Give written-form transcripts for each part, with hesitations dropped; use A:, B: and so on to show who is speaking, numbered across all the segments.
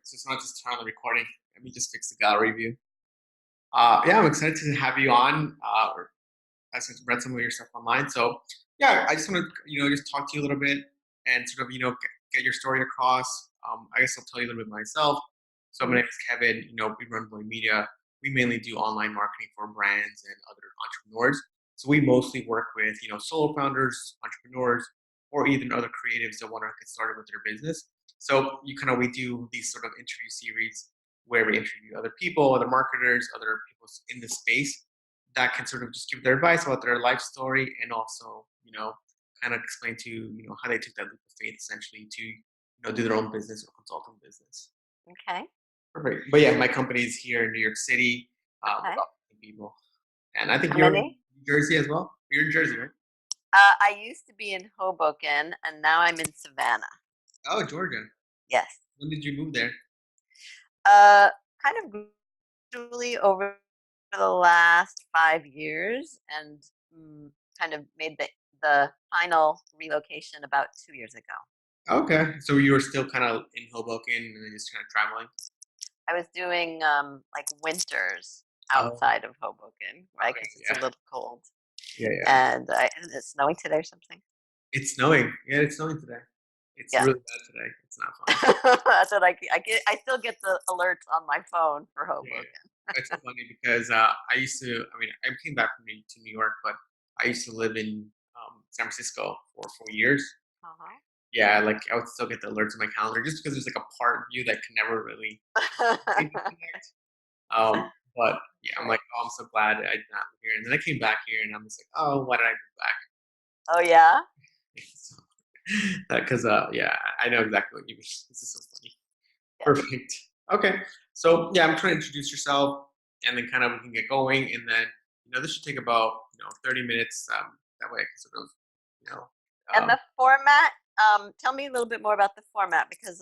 A: So it's not just turn on the recording. Let me just fix the gallery view. Yeah, I'm excited to have you on. I read some of your stuff online. So yeah, I just want to just talk to you a little bit and sort of get your story across. I guess I'll tell you a little bit myself. So my name is Kevin. We run Boy Media. We mainly do online marketing for brands and other entrepreneurs. So we mostly work with solo founders, entrepreneurs, or even other creatives that want to get started with their business. So we do these sort of interview series where we interview other people, other marketers, other people in the space that can sort of just give their advice about their life story and also, kind of explain to how they took that leap of faith essentially to, do their own business or consulting business.
B: Okay.
A: Perfect. But yeah, my company is here in New York City,
B: Okay.
A: about 50 people. And I think
B: How
A: you're in
B: many?
A: New Jersey as well. You're in Jersey, right?
B: I used to be in Hoboken, and now I'm in Savannah.
A: Oh, Georgia.
B: Yes.
A: When did you move there?
B: Uh, Kind of gradually over the last 5 years, and kind of made the final relocation about 2 years ago.
A: Okay. So you were still kind of in Hoboken and then just kind of traveling?
B: I was doing like winters
A: Oh,
B: outside of Hoboken, right?
A: okay.
B: Because it's a
A: Yeah.
B: little cold,
A: Yeah, yeah.
B: and isn't it snowing today or something?
A: It's snowing. Yeah, it's snowing today. It's
B: Yeah.
A: really bad today. It's not fun.
B: That's what I get. I still get the alerts on my phone for
A: Yeah,
B: Hoboken.
A: it's so funny because I used to. I mean, I came back from to New York, but I used to live in San Francisco for 4 years.
B: Uh-huh.
A: Yeah, like I would still get the alerts on my calendar just because there's like a part of you that can never really disconnect. But yeah, I'm like,
B: Right.
A: oh, I'm so glad I did not live here. And then I came back here, and I'm just like, oh, why did I move back?
B: Oh, yeah?
A: So, because yeah, I know exactly what you mean. This is so funny.
B: Yes.
A: Perfect. Okay. So yeah, I'm trying to introduce yourself, and then kind of we can get going, and then this should take about 30 minutes. That way I can sort of you know
B: And
A: um,
B: the format, tell me a little bit more about the format because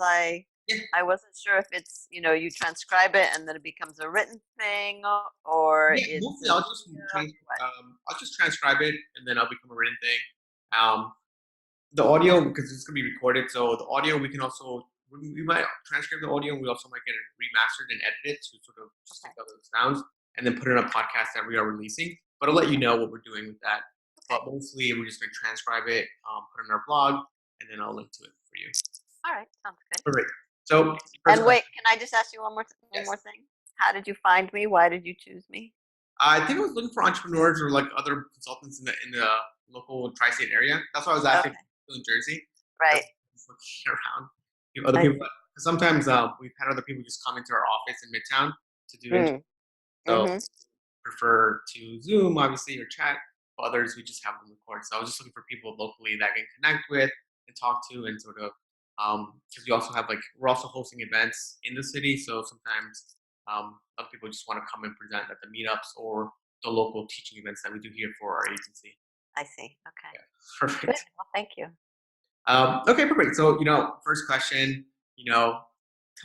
A: yeah,
B: I wasn't sure if it's, you transcribe it and then it becomes a written thing or
A: yeah.
B: it's
A: Mostly
B: a video. What?
A: I'll just transcribe it, and then I'll become a written thing. Um, the audio, because it's gonna be recorded, so the audio we can also we might transcribe the audio, and we also might get it remastered and edited to sort of just
B: Okay.
A: take out the sounds and then put it in a podcast that we are releasing. But I'll let you know what we're doing with that.
B: Okay.
A: But mostly we're just gonna transcribe it, put it in our blog, and then I'll link to it for you.
B: All right. Sounds good.
A: Perfect. So first
B: And
A: question,
B: wait, can I just ask you one more
A: yes.
B: thing? How did you find me? Why did you choose me?
A: I think I was looking for entrepreneurs or like other consultants in the local tri-state area. That's why I was asking if
B: Okay.
A: you're in Jersey. That's
B: Right.
A: just looking around. Other
B: I
A: people,
B: see.
A: 'cause sometimes we've had other people just come into our office in Midtown to do interviews.
B: Mm.
A: So
B: Mm-hmm.
A: prefer to Zoom, obviously, or chat. Others, we just have them record. So I was just looking for people locally that I can connect with and talk to, and sort of because we also have we're also hosting events in the city. So sometimes other people just want to come and present at the meetups or the local teaching events that we do here for our agency.
B: I see. Okay.
A: Yeah,
B: Good.
A: perfect.
B: Well, thank you.
A: Okay, perfect. So first question, tell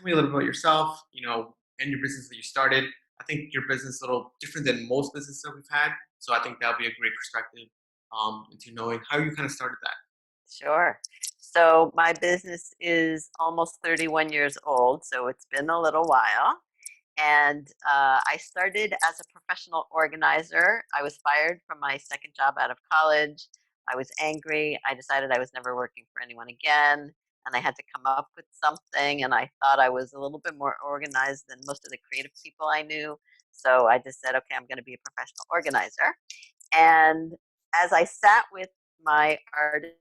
A: me a little bit about yourself, and your business that you started. I think your business is a little different than most businesses that we've had. So I think that'll be a great perspective into knowing how you kind of started that.
B: Sure. So my business is almost 31 years old, so it's been a little while. And I started as a professional organizer. I was fired from my second job out of college. I was angry. I decided I was never working for anyone again. And I had to come up with something. And I thought I was a little bit more organized than most of the creative people I knew. So I just said, okay, I'm going to be a professional organizer. And as I sat with my artist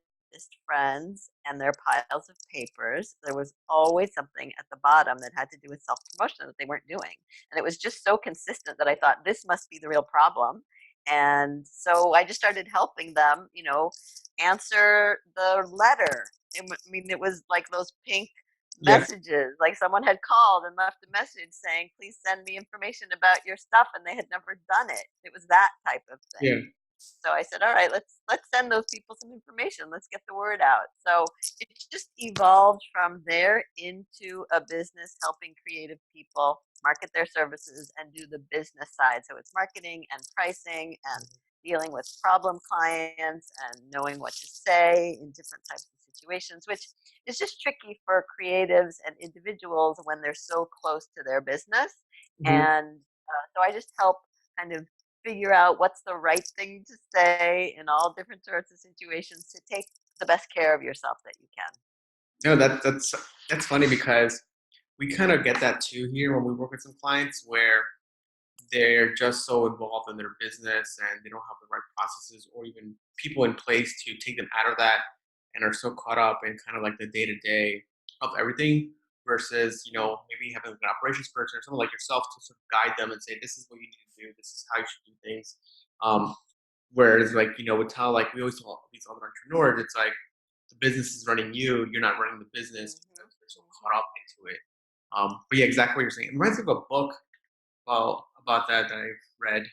B: friends and their piles of papers, there was always something at the bottom that had to do with self promotion that they weren't doing. And it was just so consistent that I thought this must be the real problem. And so I just started helping them, answer the letter. I mean, it was like those pink
A: Yeah,
B: messages, like someone had called and left a message saying, please send me information about your stuff. And they had never done it. It was that type of thing.
A: yeah,
B: So I said, all right, let's send those people some information. Let's get the word out. So it just evolved from there into a business helping creative people market their services and do the business side. So it's marketing and pricing and dealing with problem clients and knowing what to say in different types of situations, which is just tricky for creatives and individuals when they're so close to their business.
A: Mhm.
B: And so I just help kind of figure out what's the right thing to say in all different sorts of situations to take the best care of yourself that you can.
A: No, that's funny because we kind of get that too here when we work with some clients where they're just so involved in their business and they don't have the right processes or even people in place to take them out of that and are so caught up in kind of like the day to day of everything versus, maybe having an operations person or someone like yourself to sort of guide them and say, this is what you need to do, this is how you should do things. Um, Whereas, like, we tell, like, we always tell these other entrepreneurs, it's like the business is running you, you're not running the business
B: Hmm.
A: because they're so
B: Hmm.
A: caught up into it. But yeah, exactly what you're saying. It reminds me of a book about that I've read.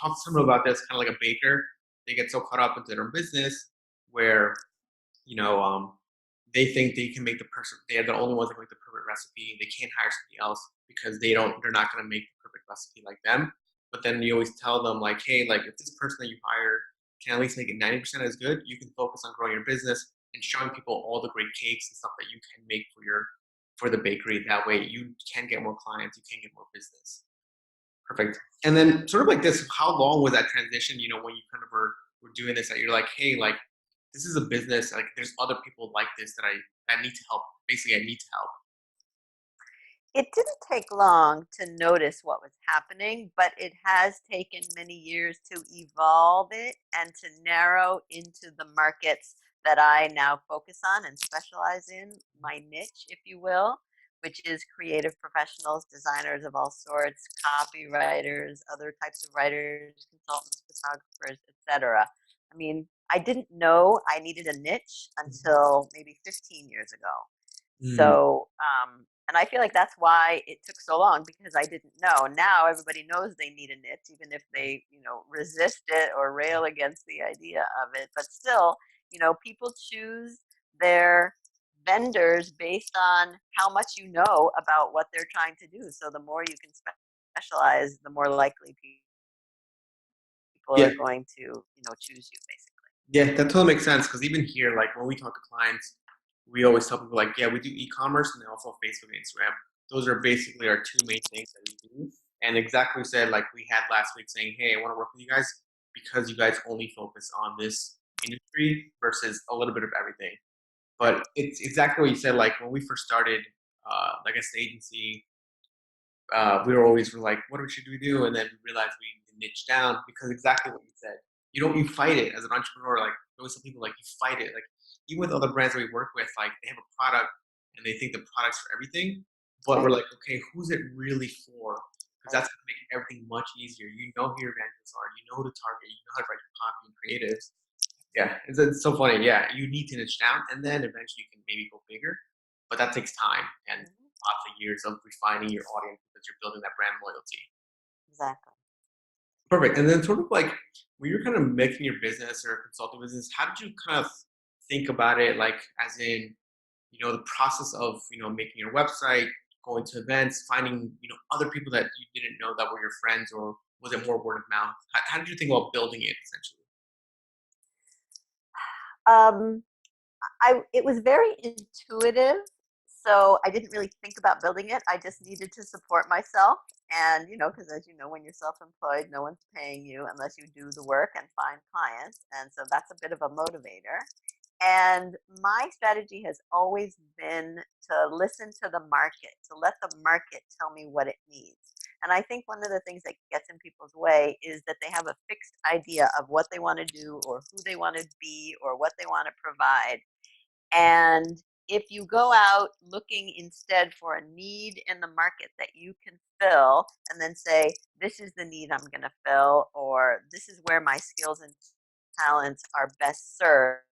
A: Talk to someone about this, kind of like a baker. They get so caught up into their own business where you know, they think they can make the person. They are the only ones that can make the perfect recipe. They can't hire somebody else because they don't. They're not going to make the perfect recipe like them. But then you always tell them like, hey, like if this person that you hire can at least make it 90% as good, you can focus on growing your business and showing people all the great cakes and stuff that you can make for the bakery. That way, you can get more clients, you can get more business. Perfect. And then sort of like this, how long was that transition, when you kind of were doing this that you're like, hey, like this is a business, like there's other people like this that need to help. Basically, I need to help.
B: It didn't take long to notice what was happening, but it has taken many years to evolve it and to narrow into the markets that I now focus on and specialize in, my niche, if you will, which is creative professionals, designers of all sorts, copywriters, other types of writers, consultants, photographers, etc. I mean, I didn't know I needed a niche
A: Mhm.
B: until maybe 15 years ago.
A: Mm.
B: So, and I feel like that's why it took so long because I didn't know. Now everybody knows they need a niche, even if they, resist it or rail against the idea of it. But still, people choose their vendors based on how much you know about what they're trying to do. So the more you can specialize, the more likely people
A: Yeah,
B: are going to, choose you basically.
A: yeah, that totally makes sense. Because even here, like when we talk to clients, we always tell people like, yeah, we do e-commerce and then also Facebook and Instagram. Those are basically our two main things that we do. And exactly what we said, like we had last week saying, hey, I want to work with you guys because you guys only focus on this industry versus a little bit of everything. But it's exactly what you said. Like when we first started, like as the agency, we were like, what should we do? And then we realized we need to niche down because exactly what you said. You fight it as an entrepreneur. Like there was some people like you fight it. Like even with other brands that we work with, like they have a product and they think the product's for everything. But we're
B: Right.
A: like, okay, who's it really for? Because
B: Right.
A: that's gonna make everything much easier. You know who your evangelists are, you know who to target, you know how to write your copy and creatives. Yeah, it's so funny. Yeah, you need to niche down, and then eventually you can maybe go bigger, but that takes time and
B: Mhm.
A: lots of years of refining your audience because you're building that brand loyalty.
B: Exactly.
A: Perfect. And then sort of like when you're kind of making your business or consulting business, how did you kind of think about it? Like as in, the process of making your website, going to events, finding other people that you didn't know that were your friends, or was it more word of mouth? How did you think about building it essentially?
B: Um, it was very intuitive, so I didn't really think about building it. I just needed to support myself, and because as you know, when you're self-employed, no one's paying you unless you do the work and find clients, and so that's a bit of a motivator. And my strategy has always been to listen to the market, to let the market tell me what it needs. And I think one of the things that gets in people's way is that they have a fixed idea of what they want to do or who they want to be or what they want to provide. And if you go out looking instead for a need in the market that you can fill and then say, this is the need I'm going to fill, or this is where my skills and talents are best served,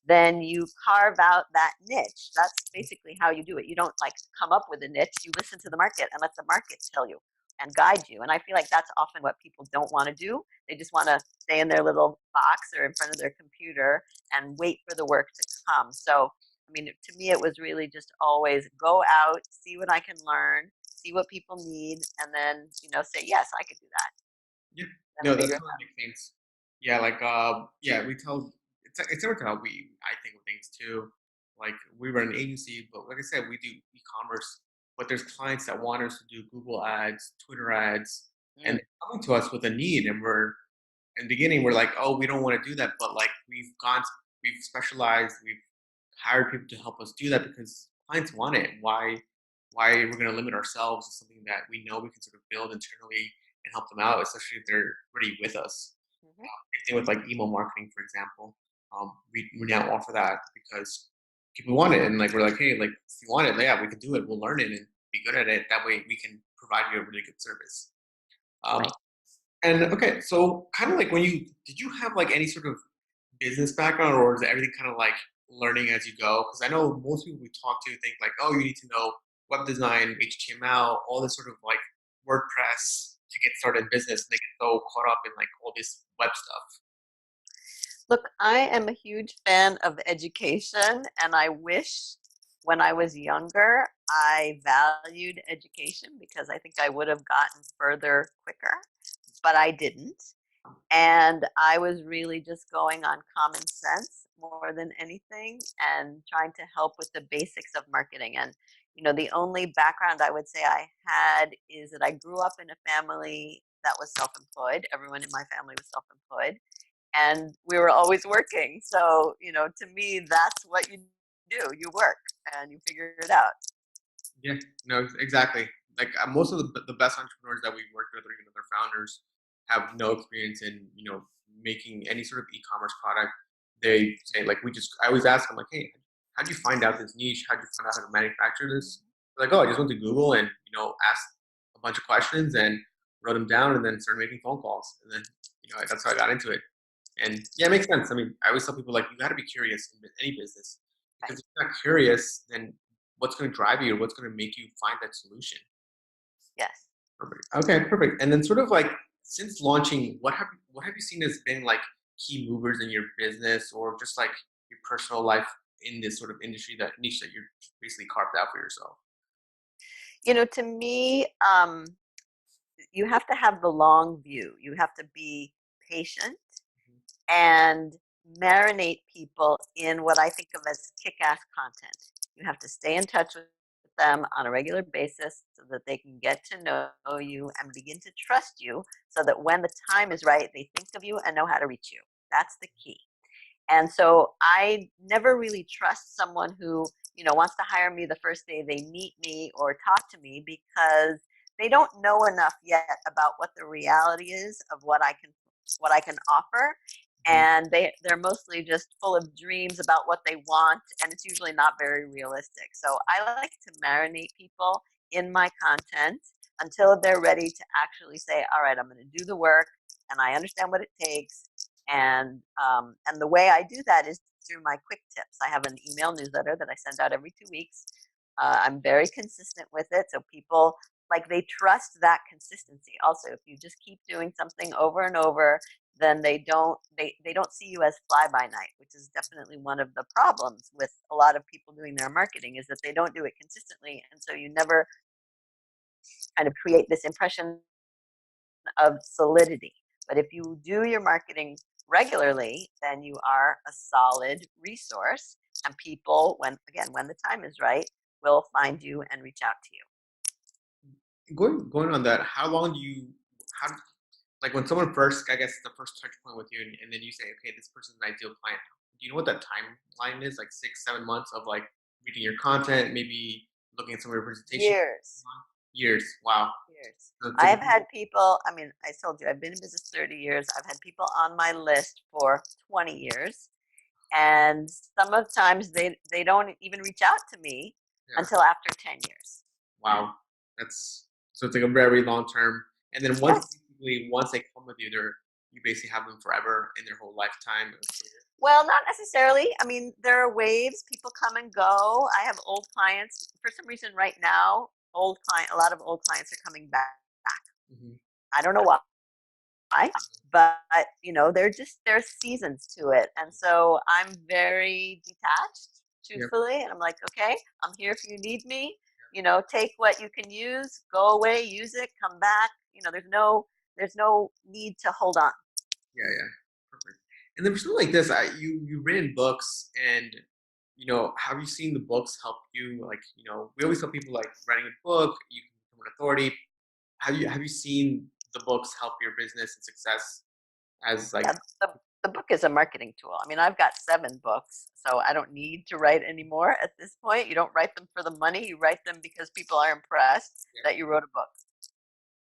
B: then you carve out that niche. That's basically how you do it. You don't like come up with a niche. You listen to the market and let the market tell you and guide you. And I feel like that's often what people don't want to do. They just want to stay in their little box or in front of their computer and wait for the work to come. So, I mean, to me, it was really just always go out, see what I can learn, see what people need, and then, say, yes, I could do that.
A: Yeah.
B: Then
A: No, that
B: figure it
A: totally
B: out.
A: makes sense. Yeah, like yeah, we tell. it's similar to how I think of things too. Like we run an agency, but like I said, we do e-commerce. But there's clients that want us to do Google ads, Twitter ads, and
B: Mm,
A: they're coming to us with a need, and we're in the beginning we're like, oh, we don't want to do that, but like we've specialized, we've hired people to help us do that because clients want it. Why we're going to limit ourselves to something that we know we can sort of build internally and help them out, especially if they're already with us.
B: mhm.
A: Same thing with like email marketing, for example. We now offer that because people want it, and like we're like, hey, like if you want it, yeah, we can do it. We'll learn it and be good at it. That way, we can provide you a really good service. Um,
B: Right.
A: and okay, so kind of like when you did you have like any sort of business background, or is everything kind of like learning as you go? Because I know most people we talk to think like, oh, you need to know web design, HTML, all this sort of like WordPress to get started in business, and they get so caught up in like all this web stuff.
B: Look, I am a huge fan of education, and I wish when I was younger I valued education because I think I would have gotten further quicker, but I didn't. And I was really just going on common sense more than anything and trying to help with the basics of marketing. And, the only background I would say I had is that I grew up in a family that was self employed. Everyone in my family was self employed, and we were always working. So, to me, that's what you do. You work and you figure it out.
A: Yeah, no, exactly. Like most of the best entrepreneurs that we work with, or even their founders, have no experience in making any sort of e-commerce product. They say like I always ask them like, hey, how would you find out this niche? How would you find out how to manufacture this? They're like, oh, I just went to Google and asked a bunch of questions and wrote them down, and then started making phone calls, and then that's how I got into it. And yeah, it makes sense. I mean, I always tell people like you got to be curious in any business, because
B: Right.
A: if you're not curious, then what's going to drive you, or what's going to make you find that solution?
B: Yes.
A: Perfect. Okay, perfect. And then sort of like since launching, what have you seen as been like key movers in your business, or just like your personal life in this sort of industry, that niche that you're basically carved out for yourself?
B: To me, you have to have the long view. You have to be patient
A: Mhm.
B: and marinate people in what I think of as kick-ass content. You have to stay in touch with them on a regular basis so that they can get to know you and begin to trust you so that when the time is right, they think of you and know how to reach you. That's the key. And so I never really trust someone who, wants to hire me the first day they meet me or talk to me because they don't know enough yet about what the reality is of what I can offer.
A: Mhm.
B: And they're mostly just full of dreams about what they want, and it's usually not very realistic. So I like to marinate people in my content until they're ready to actually say, all right, I'm going to do the work and I understand what it takes, and the way I do that is through my quick tips. I have an email newsletter that I send out every 2 weeks. I'm very consistent with it, so people like they trust that consistency. Also, if you just keep doing something over and over, then they don't see you as fly by night, which is definitely one of the problems with a lot of people doing their marketing is that they don't do it consistently, and so you never kind of create this impression of solidity. But if you do your marketing regularly, then you are a solid resource, and people, when the time is right, will find you and reach out to you.
A: Going on that, how long do you how like when someone first, I guess the first touch point with you, and then you say, okay, this person's an ideal client. Do you know what that timeline is? Like 6, 7 months of like reading your content, maybe looking at some of your presentation.
B: Years.
A: Years. Wow.
B: Years.
A: So
B: I have
A: typically,
B: had people, I mean, I told you, I've been in business 30 years. I've had people on my list for 20 years. And some of the times they don't even reach out to me
A: yeah.
B: until after 10 years.
A: Wow. That's so it's like a very long term. And then
B: Yes.
A: once they come with you, you basically have them forever in their whole lifetime of career.
B: Well, not necessarily. I mean, there are waves. People come and go. I have old clients. For some reason, right now, a lot of old clients are coming back.
A: Hmm.
B: I don't know why, but there's seasons to it, and so I'm very detached,
A: Yep.
B: truthfully. And I'm like, okay, I'm here if you need me. Take what you can use, go away, use it, come back. There's no need to hold on.
A: Yeah. Yeah. Perfect. And then for something like this, you've written books, and have you seen the books help you? Like, we always tell people like writing a book, you can become an authority. Have you seen the books help your business and success as like
B: Yeah, the book is a marketing tool. I mean, I've got 7 books, so I don't need to write anymore at this point. You don't write them for the money, you write them because people are impressed
A: yeah.
B: that you wrote a book.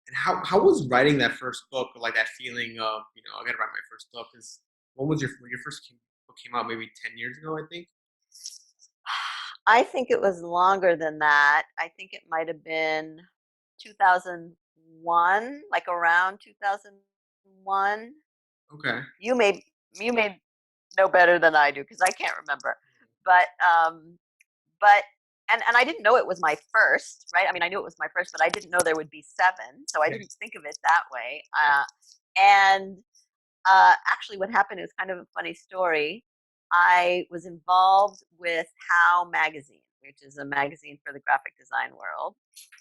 A: And how was writing that first book, like that feeling of, I gotta write my first book? Because when your first book came out? Maybe 10 years ago, I think.
B: I think it was longer than that. I think it might have been 2001, like around 2001.
A: Okay.
B: You may know better than I do because I can't remember. But but and I didn't know it was my first, right? I mean, I knew it was my first, but I didn't know there would be 7, so I
A: Yeah.
B: didn't think of it that way.
A: Yeah.
B: And Actually, what happened is kind of a funny story. I was involved with How Magazine, which is a magazine for the graphic design world.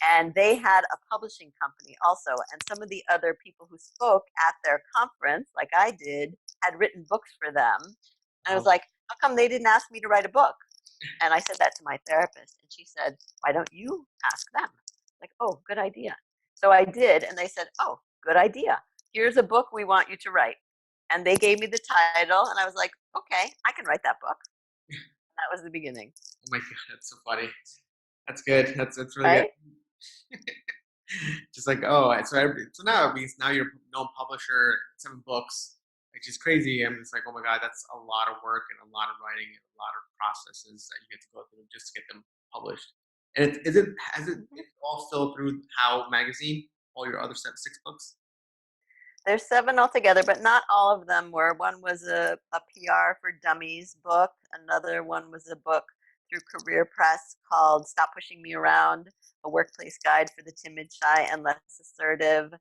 B: And they had a publishing company also. And some of the other people who spoke at their conference, like I did, had written books for them. And I was
A: Oh,
B: like, how come they didn't ask me to write a book? And I said that to my therapist. And she said, why don't you ask them? Like, oh, good idea. So I did. And they said, oh, good idea. Here's a book we want you to write. And they gave me the title, and I was like, okay, I can write that book. And that was the beginning,
A: oh my god, that's so funny. That's good. That's really good.
B: right?
A: Just like, oh, so now it means now you're a known publisher, 7 books, which is crazy. I'm just like, oh my god, that's a lot of work and a lot of writing and a lot of processes that you get to go through just to get them published. And has it
B: Mhm.
A: it's all still through How Magazine? All your other 6 books?
B: There's 7 altogether, but not all of them were. One was a PR for Dummies book. Another one was a book through Career Press called Stop Pushing Me Around, a workplace guide for the timid, shy, and less assertive.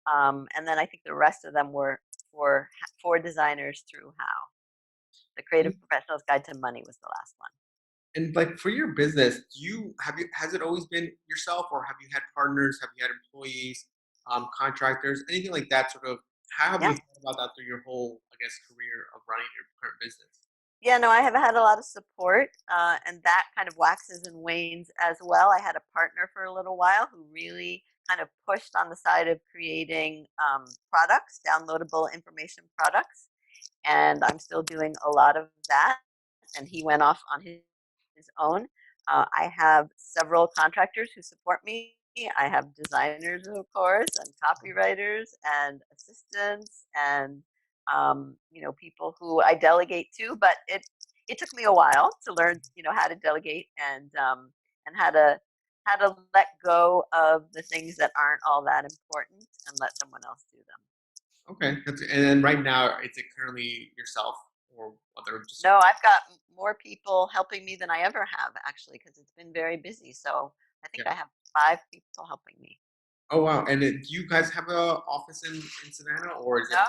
B: And then I think the rest of them were for designers through How. The Creative Professional's Guide to Money was the last one.
A: And like for your business, has it always been yourself, or have you had partners? Have you had employees, contractors, anything like that? Sort of, how have you
B: Yeah.
A: thought about that through your whole, I guess, career of running your current business?
B: Yeah, no, I have had a lot of support, and that kind of waxes and wanes as well. I had a partner for a little while who really kind of pushed on the side of creating products, downloadable information products, and I'm still doing a lot of that. And he went off on his own. I have several contractors who support me. I have designers, of course, and copywriters, and assistants, and people who I delegate to. But it took me a while to learn, how to delegate and how to let go of the things that aren't all that important and let someone else do them.
A: Okay, and then right now, is it currently yourself or other just?
B: No, I've got more people helping me than I ever have, actually, because it's been very busy. So I think
A: Yeah.
B: I have 5 people helping me.
A: Oh wow! And then, do you guys have a office in Savannah, or is it
B: No,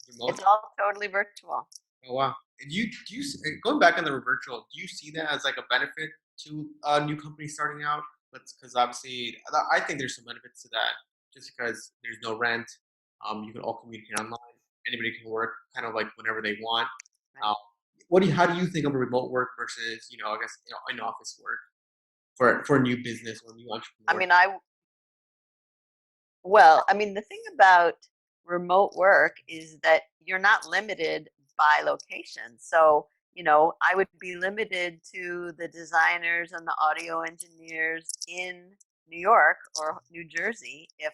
A: remote?
B: it's all totally virtual.
A: Oh wow! Going back on the virtual? Do you see that as like a benefit to new companies starting out? Because obviously, I think there's some benefits to that. Just because there's no rent, you can all communicate online. Anybody can work kind of like whenever they want.
B: Right.
A: Uh, how do you think of a remote work versus I guess in office work for a new business or a new
B: I
A: entrepreneur?
B: mean, the thing about remote work is that you're not limited by location. So, I would be limited to the designers and the audio engineers in New York or New Jersey if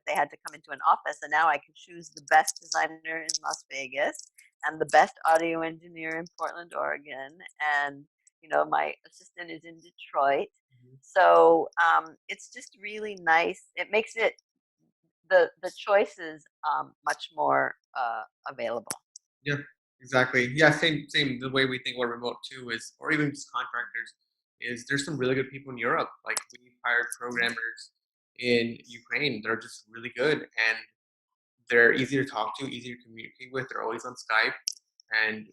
B: they had to come into an office. And now I can choose the best designer in Las Vegas and the best audio engineer in Portland, Oregon. And, my assistant is in Detroit.
A: Mhm.
B: So it's just really nice. It makes it the choices much more available.
A: Yeah, exactly. Yeah, same. The way we think about remote too is, or even just contractors, is there's some really good people in Europe. Like we've hired programmers in Ukraine. They're just really good, and they're easy to talk to, easy to communicate with. They're always on Skype, and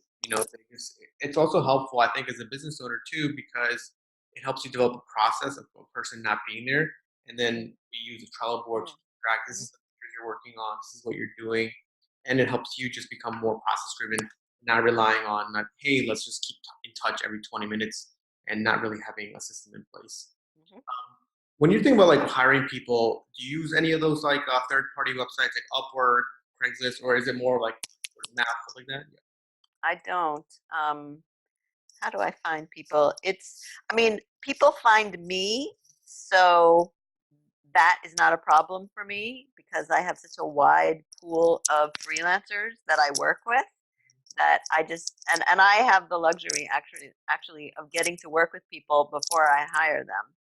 A: it's also helpful, I think, as a business owner too, because it helps you develop a process of a person not being there, and then we use a Trello board to
B: Mm.
A: track. This
B: Mhm.
A: is the features you're working on. This is what you're doing, and it helps you just become more process driven, not relying on like, hey, let's just keep in touch every 20 minutes and not really having a system in place.
B: Mhm.
A: When you think about like hiring people, do you use any of those like third party websites like Upwork, Craigslist, or is it more like word of mouth, stuff like that?
B: I don't. How do I find people? I mean, people find me, so that is not a problem for me because I have such a wide pool of freelancers that I work with that I just and I have the luxury actually of getting to work with people before I hire them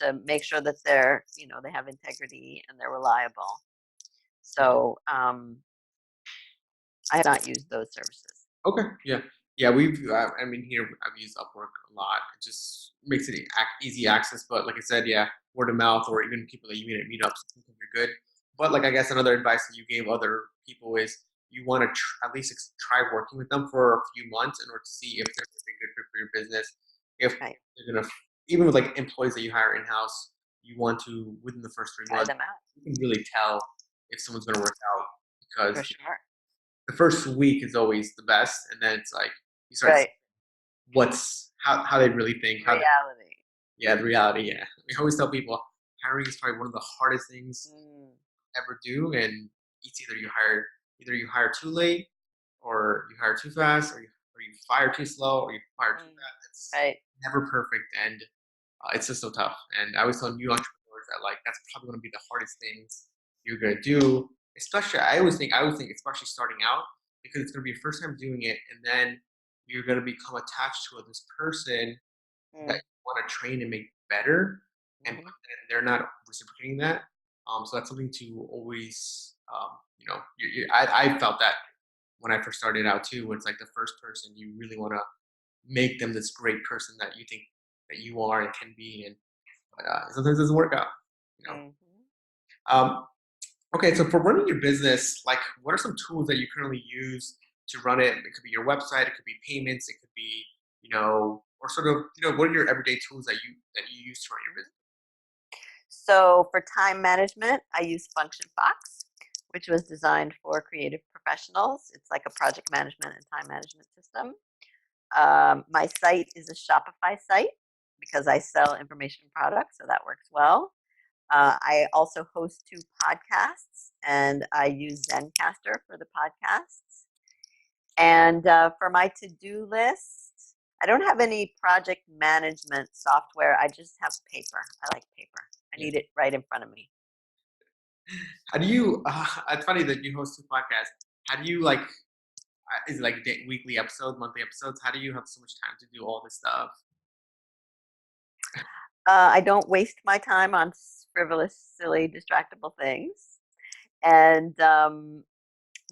B: to make sure that they have integrity and they're reliable. So I have not used those services.
A: Okay, yeah, yeah. I mean, here I've used Upwork a lot. It just makes it easy access. But like I said, yeah, word of mouth or even people that you meet at meetups, sometimes you're good. But like I guess another advice that you gave other people is you want to at least try working with them for a few months in order to see if they're a good fit for your business. If
B: Right.
A: they're gonna, even with like employees that you hire in house, you want to within the first three
B: Try
A: months,
B: them out
A: you can really tell if someone's gonna work out
B: for
A: because
B: sure.
A: the first week is always the best, and then it's like you start to see
B: Right.
A: what's how they really think, how they,
B: Reality.
A: yeah, the reality. Yeah, we always tell people hiring is probably one of the hardest things
B: Mm,
A: ever do, and it's either you hire too late, or you hire too fast, or you fire too slow, or you fire too
B: mm,
A: fast. It's
B: right.
A: never perfect, and it's just so tough. And I always tell new entrepreneurs that like that's probably going to be the hardest things you're going to do. Especially, I always think, especially starting out, because it's going to be your first time doing it, and then you're going to become attached to this person that
B: Mm,
A: you want to train and make better, and
B: mhm.
A: they're not reciprocating that. So that's something to always, I felt that when I first started out too. When it's like the first person, you really want to make them this great person that you think that you are and can be, and but sometimes it doesn't work out. You know.
B: Mhm.
A: Um, okay, so for running your business, like, what are some tools that you currently use to run it? It could be your website, it could be payments, it could be, or sort of, what are your everyday tools that you use to run your business?
B: So for time management, I use Function Fox, which was designed for creative professionals. It's like a project management and time management system. My site is a Shopify site because I sell information products, so that works well. I also host 2 podcasts, and I use Zencaster for the podcasts. And for my to-do list, I don't have any project management software. I just have paper. I like paper. I
A: Yeah.
B: need it right in front of me.
A: How do you? It's funny that you host 2 podcasts. How do you like? Is it like weekly episodes, monthly episodes? How do you have so much time to do all this stuff?
B: I don't waste my time on frivolous, silly, distractible things. And the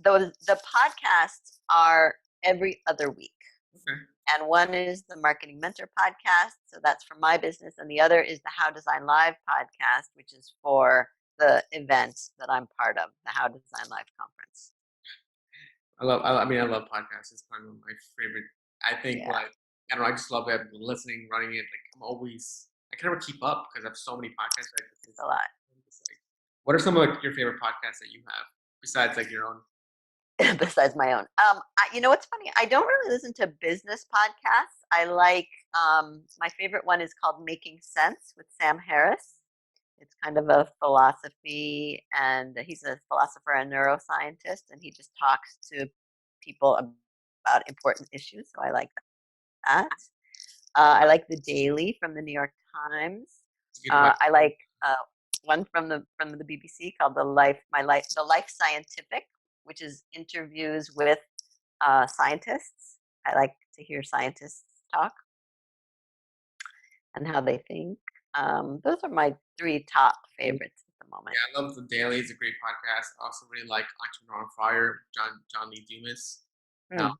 B: podcasts are every other week.
A: Okay.
B: And one is the Marketing Mentor podcast. So that's for my business. And the other is the How Design Live podcast, which is for the event that I'm part of, the How Design Live conference.
A: I love podcasts. It's probably one of my favorite. I think
B: Yeah,
A: like I don't know. I just love it. Listening, running it. Like I can never keep up because I have so many podcasts.
B: it's a lot.
A: It's like, what are some of like, your favorite podcasts that you have besides like your own?
B: Besides my own. What's funny? I don't really listen to business podcasts. I like my favorite one is called Making Sense with Sam Harris. It's kind of a philosophy, and he's a philosopher and neuroscientist, and he just talks to people about important issues. So I like that. I like the Daily from the New York Times.
A: It's a good podcast.
B: I like one from the BBC called The Life Scientific, which is interviews with scientists. I like to hear scientists talk and how they think. Those are my 3 top favorites at the moment.
A: Yeah, I love the Daily. It's a great podcast. I also really like Entrepreneur on Fire, John Lee Dumas. Now,
B: Hmm.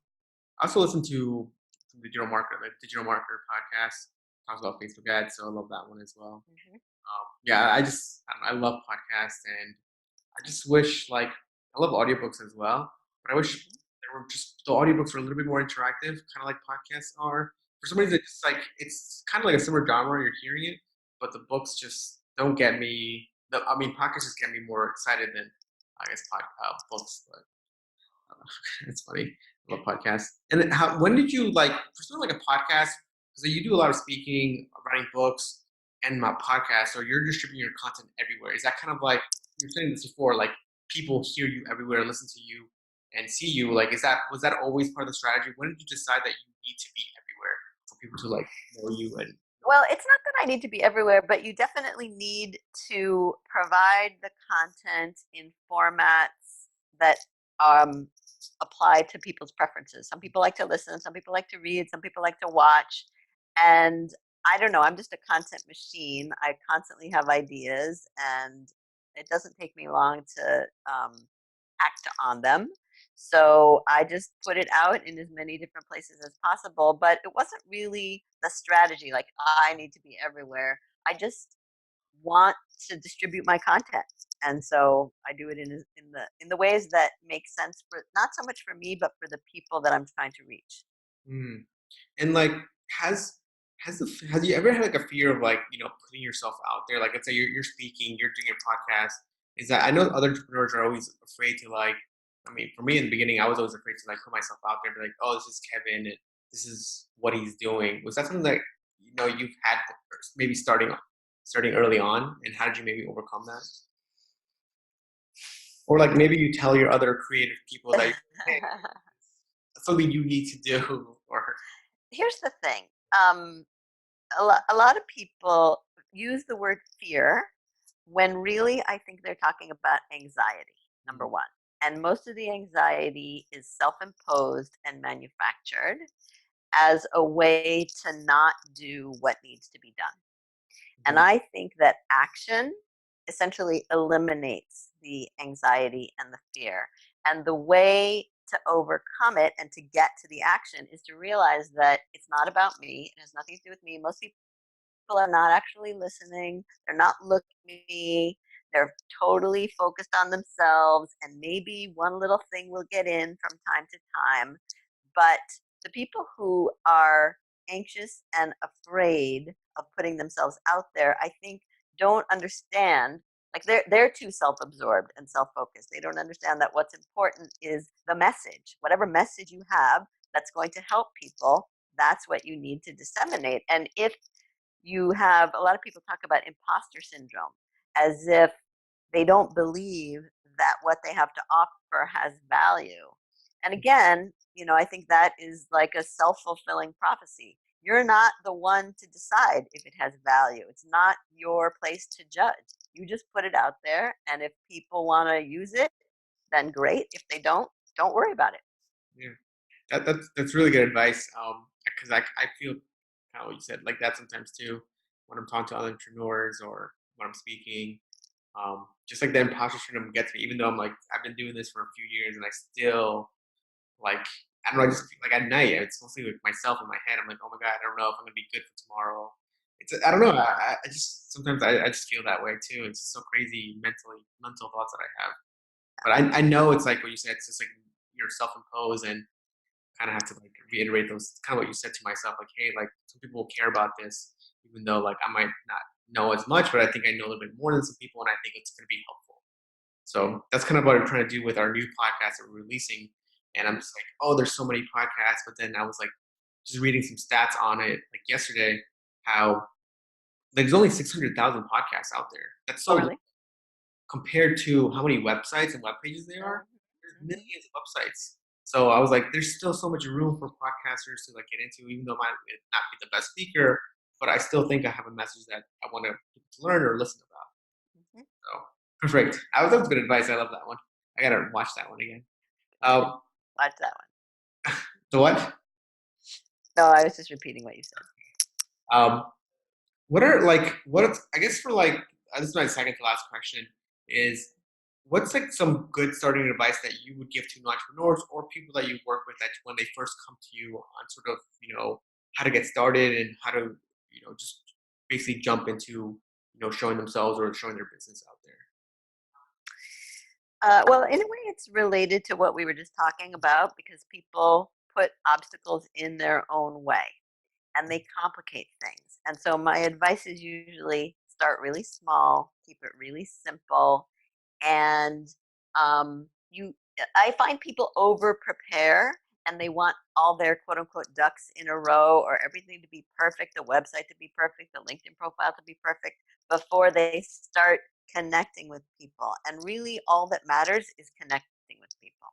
A: I also listen to the Digital Marketer podcast. Talks about Facebook ads, so I love that one as well.
B: Mhm.
A: Yeah, I love podcasts, and I just wish like I love audiobooks as well, but I wish
B: Mhm.
A: there were just the audiobooks were a little bit more interactive, kind of like podcasts are. For some reason, it's like it's kind of like a similar genre. You're hearing it, but the books just don't get me. I mean, podcasts just get me more excited than I guess books. But It's funny. I love podcasts. And then when did you like for something like a podcast? Because you do a lot of speaking, writing books, and my podcast, or you're distributing your content everywhere. Is that kind of like you were saying this before? Like people hear you everywhere, listen to you, and see you. Like, is that was that always part of the strategy? When did you decide that you need to be everywhere for people to like know you and
B: Well, it's not that I need to be everywhere, but you definitely need to provide the content in formats that um, apply to people's preferences. Some people like to listen, some people like to read, some people like to watch. And I don't know, I'm just a content machine. I constantly have ideas, and it doesn't take me long to act on them. So I just put it out in as many different places as possible. But it wasn't really the strategy, like I need to be everywhere. I just want to distribute my content. And so I do it in the ways that make sense for not so much for me, but for the people that I'm trying to reach.
A: mm. And like, has has you ever had like a fear of like putting yourself out there? Like, let's say you're speaking, you're doing your podcast. Is that I know other entrepreneurs are always afraid to like. I mean, for me in the beginning, I was always afraid to like put myself out there, be like, oh, this is Kevin, and this is what he's doing. Was that something that you've had maybe starting early on, and how did you maybe overcome that? Or like maybe you tell your other creative people that hey, something you need to do, or
B: Here's the thing. Um, a lot of people use the word fear when really I think they're talking about anxiety, number one. And most of the anxiety is self imposed and manufactured as a way to not do what needs to be done. And
A: Mhm.
B: I think that action essentially eliminates the anxiety and the fear. And the way to overcome it and to get to the action is to realize that it's not about me. It has nothing to do with me. Most people are not actually listening. They're not looking at me. They're totally focused on themselves. And maybe one little thing will get in from time to time. But the people who are anxious and afraid of putting themselves out there, I think don't understand. Like they're too self-absorbed and self-focused. They don't understand that what's important is the message. Whatever message you have that's going to help people, that's what you need to disseminate. And if you have a lot of people talk about imposter syndrome as if they don't believe that what they have to offer has value. And again, I think that is like a self-fulfilling prophecy. You're not the one to decide if it has value. It's not your place to judge. You just put it out there, and if people want to use it, then great. If they don't worry about it.
A: Yeah. That's really good advice. Because I feel kind of what you said like that sometimes too when I'm talking to other entrepreneurs or when I'm speaking. Just like the imposter syndrome gets me, even though I'm like I've been doing this for a few years and I still like I don't know. I just feel like at night it's mostly like myself in my head. I'm like, oh my god, I don't know if I'm gonna be good for tomorrow. I don't know. I just sometimes I just feel that way too. It's just so crazy mental thoughts that I have. But I know it's like what you said. It's just like you're self-imposed and kind of have to like reiterate those kind of what you said to myself, like, hey, like some people will care about this, even though like I might not know as much, but I think I know a little bit more than some people, and I think it's going to be helpful. So that's kind of what I'm trying to do with our new podcast that we're releasing. And I'm just like, oh, there's so many podcasts, but then I was like, just reading some stats on it, like yesterday, how there's only 600,000 podcasts out there. That's
B: Oh,
A: so
B: really?
A: compared to how many websites and web pages there are, there's
B: Mm-hmm.
A: millions of websites. So I was like, there's still so much room for podcasters to like get into, even though I might not be the best speaker, but I still think I have a message that I want to people to learn or listen about.
B: Hmm.
A: So perfect. That was good advice. I love that one. I gotta watch that one again.
B: You should
A: Um,
B: watch that one.
A: the what?
B: No, I was just repeating what you said.
A: Um, what are like I guess for like this is my second to last question is what's like some good starting advice that you would give to new entrepreneurs or people that you work with that when they first come to you on sort of how to get started and how to just basically jump into showing themselves or showing their business out there.
B: Well, in a way, it's related to what we were just talking about because people put obstacles in their own way and they complicate things. And so, my advice is usually start really small, keep it really simple, and you I find people over prepare and they want all their quote unquote ducks in a row or everything to be perfect, the website to be perfect, the LinkedIn profile to be perfect before they start connecting with people. And really, all that matters is connecting with people.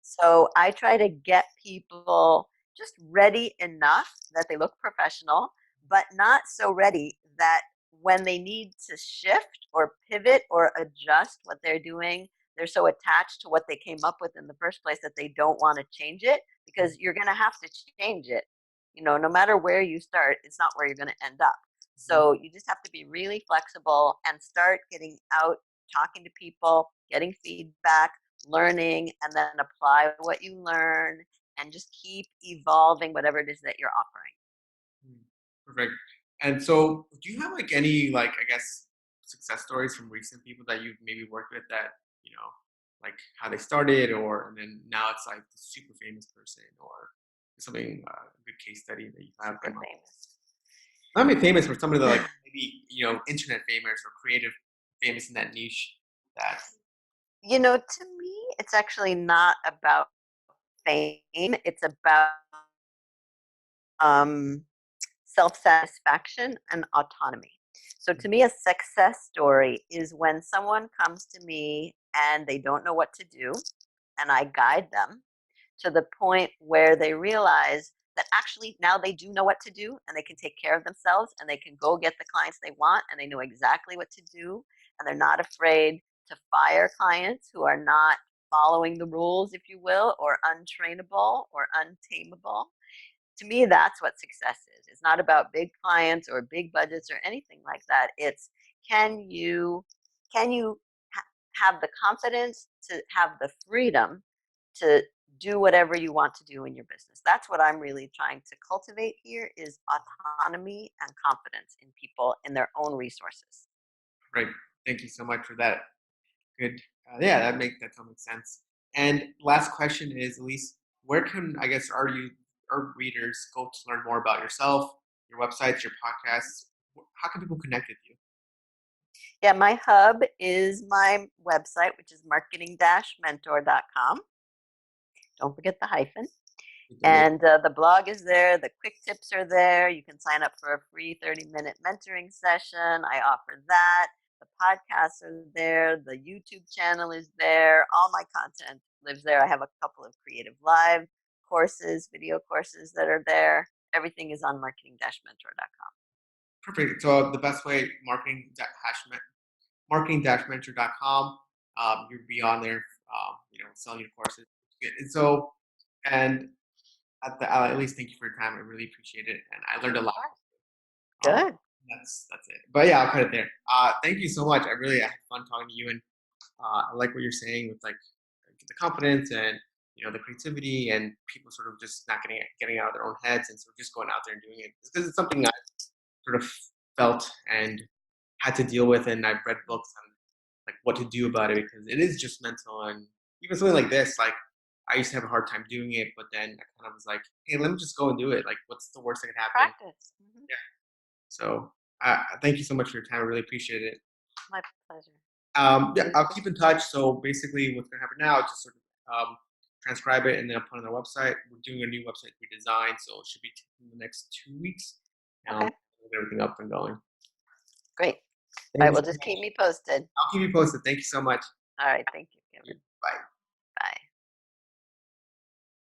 B: So I try to get people just ready enough that they look professional, but not so ready that when they need to shift or pivot or adjust what they're doing, they're so attached to what they came up with in the first place that they don't want to change it because you're going to have to change it. No matter where you start, it's not where you're going to end up.
A: Mhm.
B: So you just have to be really flexible and start getting out, talking to people, getting feedback, learning, and then apply what you learn and just keep evolving whatever it is that you're offering.
A: Mm, perfect. And so, do you have like any like I guess success stories from recent people that you've maybe worked with that you know like how they started, or and then now it's like the super famous person, or something a good case study that you have
B: Super
A: been
B: famous.
A: not maybe famous, but somebody that like maybe internet famous or creative famous in that niche that.
B: To me, it's actually not about fame. It's about um, self satisfaction and autonomy. So, to me, a success story is when someone comes to me and they don't know what to do, and I guide them to the point where they realize that actually now they do know what to do and they can take care of themselves and they can go get the clients they want and they know exactly what to do and they're not afraid to fire clients who are not following the rules, if you will, or untrainable or untamable. To me, that's what success is. It's not about big clients or big budgets or anything like that. It's can you have the confidence to have the freedom to do whatever you want to do in your business. That's what I'm really trying to cultivate here is autonomy and confidence in people in their own resources.
A: Right. Thank you so much for that. Good. Yeah, that totally makes sense. And last question is, Elise, where can I guess our readers go to learn more about yourself, your websites, your podcasts? How can people connect with you?
B: Yeah, my hub is my website, which is marketing-mentor.com. Don't forget the hyphen. And the blog is there. The quick tips are there. You can sign up for a free 30-minute mentoring session. I offer that. The podcasts are there. The YouTube channel is there. All my content lives there. I have a couple of creative live courses, video courses that are there. Everything is on marketing-mentor.com.
A: Perfect. So the best way, marketing-mentor.com. You'll be on there, selling your courses. And so, and at least thank you for your time. I really appreciate it, and I learned a lot. Um,
B: Good.
A: that's it. But yeah, I'll cut it there. Thank you so much. I had fun talking to you, and I like what you're saying with like the confidence and the creativity and people sort of just not getting out of their own heads and sort of just going out there and doing it because it's something I sort of felt and had to deal with, and I've read books on like what to do about it because it is just mental, and even something like this, like I used to have a hard time doing it, but then I kind of was like, hey, let me just go and do it. Like, what's the worst that could happen?
B: Practice. Mhm.
A: Yeah. So, thank you so much for your time. I really appreciate it.
B: My pleasure.
A: Yeah, I'll keep in touch. So basically, what's going to happen now is just sort of transcribe it and then I'll put it on our website. We're doing a new website redesign, so it should be in the next 2 weeks.
B: Okay.
A: We'll get everything up and going.
B: Great. All
A: Thank
B: right.
A: you
B: Well,
A: so
B: just
A: much.
B: keep me posted.
A: I'll keep you posted. Thank you so much.
B: All right. Thank you, Kevin.
A: Bye.